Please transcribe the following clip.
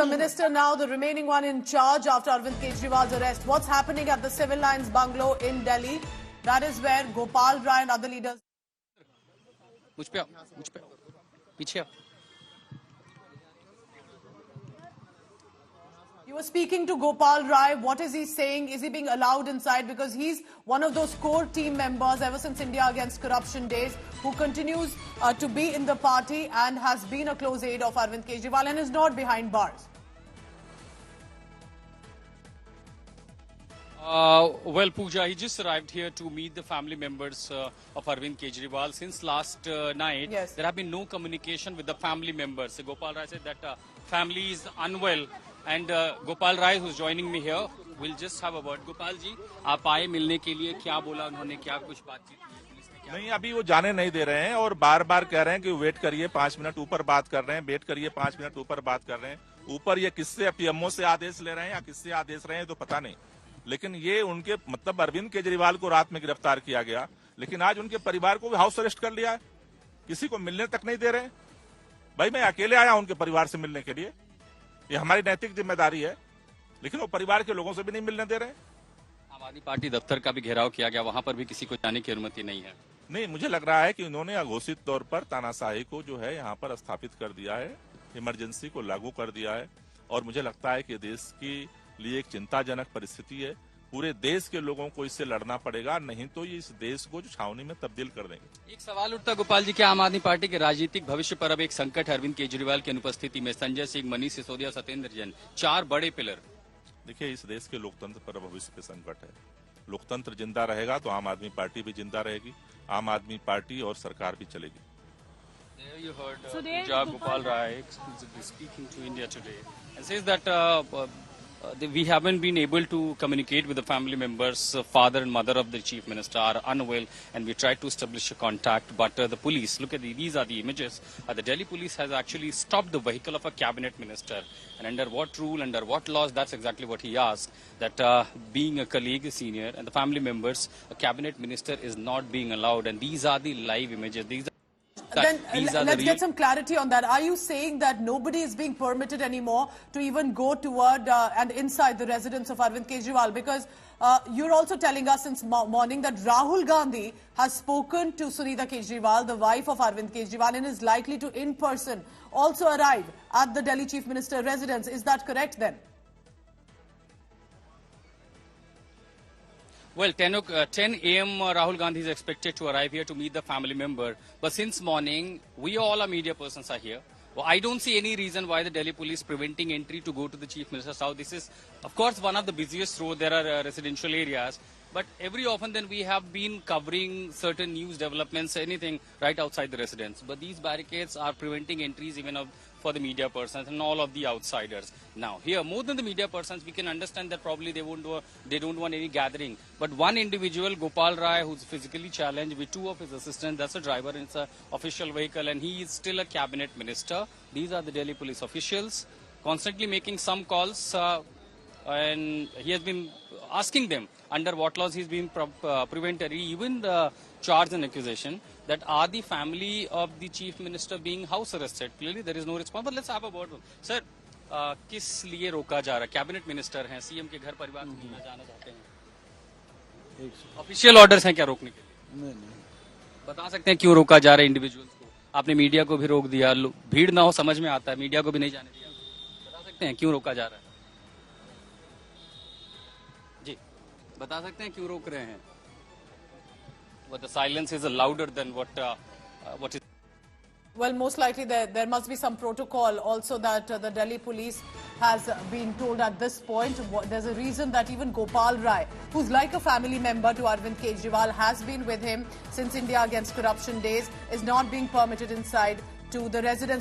the minister now, the remaining one in charge after Arvind Kejriwal's arrest. What's happening at the Civil Lines bungalow in Delhi? That is where Gopal Rai and other leaders. You were speaking to Gopal Rai. What is he saying? Is he being allowed inside? Because he's one of those core team members ever since India Against Corruption days who continues to be in the party and has been a close aide of Arvind Kejriwal and is not behind bars. Well, Pooja, he just arrived here to meet the family members of Arvind Kejriwal. Since last night, yes, there have been no communication with the family members. So Gopal Rai said that family is unwell. And Gopal Rai, who's joining me here, will just have a word. Gopal ji, आप आए मिलने के लिए, क्या बोला उन्होंने, क्या कुछ बातचीत की पुलिस ने क्या? नहीं, अभी वो जाने नहीं दे रहे हैं और बार बार कह रहे हैं कि वेट करिए 5 मिनट, ऊपर बात कर रहे हैं, वेट करिए 5 मिनट, ऊपर बात कर रहे हैं। ऊपर ये किससे पीएमओ से आदेश ले रहे हैं या किससे आदेश रहे हैं तो पता नहीं, लेकिन ये उनके मतलब अरविंद केजरीवाल को रात में गिरफ्तार किया गया, लेकिन आज उनके परिवार को भी हाउस अरेस्ट कर लिया है, किसी को मिलने तक नहीं दे रहे। भाई मैं अकेले आया उनके परिवार से मिलने के लिए, ये हमारी नैतिक जिम्मेदारी है, लेकिन वो परिवार के लोगों से भी नहीं मिलने दे रहे। आम आदमी पार्टी दफ्तर का भी घेराव किया गया, वहां पर भी किसी को जाने की अनुमति नहीं है। नहीं, मुझे लग रहा है कि उन्होंने अघोषित तौर पर तानाशाही को जो है यहाँ पर स्थापित कर दिया है, इमरजेंसी को लागू कर दिया है, और मुझे लगता है कि देश के लिए एक चिंताजनक परिस्थिति है। पूरे देश के लोगों को इससे लड़ना पड़ेगा, नहीं तो ये इस देश को जो छावनी में तब्दील कर देंगे। एक सवाल उठता गोपाल जी, क्या आम आदमी पार्टी के राजनीतिक भविष्य पर अब एक संकट है? अरविंद केजरीवाल की अनुपस्थिति में संजय सिंह, मनीष सिसोदिया, सत्येंद्र जैन, 4 बड़े पिलर। देखिए, इस देश के लोकतंत्र पर भविष्य पे संकट है। लोकतंत्र जिंदा रहेगा तो आम आदमी पार्टी भी जिंदा रहेगी, आम आदमी पार्टी और सरकार भी चलेगी। There you heard Pooja Gopal Rai speaking to India today and says that we haven't been able to communicate with the family members. Father and mother of the chief minister are unwell, and we tried to establish a contact, but the police, look at these are the images. The Delhi police has actually stopped the vehicle of a cabinet minister. And under what rule, under what laws, that's exactly what he asked, that being a colleague, a senior, and the family members, a cabinet minister is not being allowed. And these are the live images. Then let's get some clarity on that. Are you saying that nobody is being permitted anymore to even go toward and inside the residence of Arvind Kejriwal? Because you're also telling us since morning that Rahul Gandhi has spoken to Sunita Kejriwal, the wife of Arvind Kejriwal, and is likely to in person also arrive at the Delhi Chief Minister residence. Is that correct then? Well, 10 a.m. Rahul Gandhi is expected to arrive here to meet the family member. But since morning, we all our media persons are here. Well, I don't see any reason why the Delhi police preventing entry to go to the Chief Minister's house. This is, of course, one of the busiest roads. There are residential areas. But every often then we have been covering certain news developments, anything right outside the residence. But these barricades are preventing entries even for the media persons and all of the outsiders. Now, here, more than the media persons, we can understand that probably they don't want any gathering. But one individual, Gopal Rai, who's physically challenged with 2 of his assistants, that's a driver, and it's an official vehicle, and he is still a cabinet minister. These are the Delhi police officials, constantly making some calls, and he has been asking them under what laws he's been prevented, even the charge and accusation that are the family of the chief minister being house arrested. Clearly there is no response, but let's have a word. Sir, किस लिए रोका जा रहा है? Cabinet minister हैं, CM के घर परिवार से मिलना जाना चाहते हैं, ऑफिशियल ऑर्डर्स हैं क्या रोकने के लिए? नहीं। बता सकते हैं क्यों रोका जा रहा है इंडिविजुअल्स को? आपने मीडिया को भी रोक दिया, भीड़ ना हो समझ में आता है, मीडिया को भी नहीं जाने दिया, बता सकते हैं क्यों रोका जा रहा है? जी बता सकते हैं क्यों रोक रहे हैं? But the silence is louder than what is. Well, most likely there must be some protocol also that the Delhi police has been told at this point. There's a reason that even Gopal Rai, who's like a family member to Arvind Kejriwal, has been with him since India Against Corruption days, is not being permitted inside to the residence.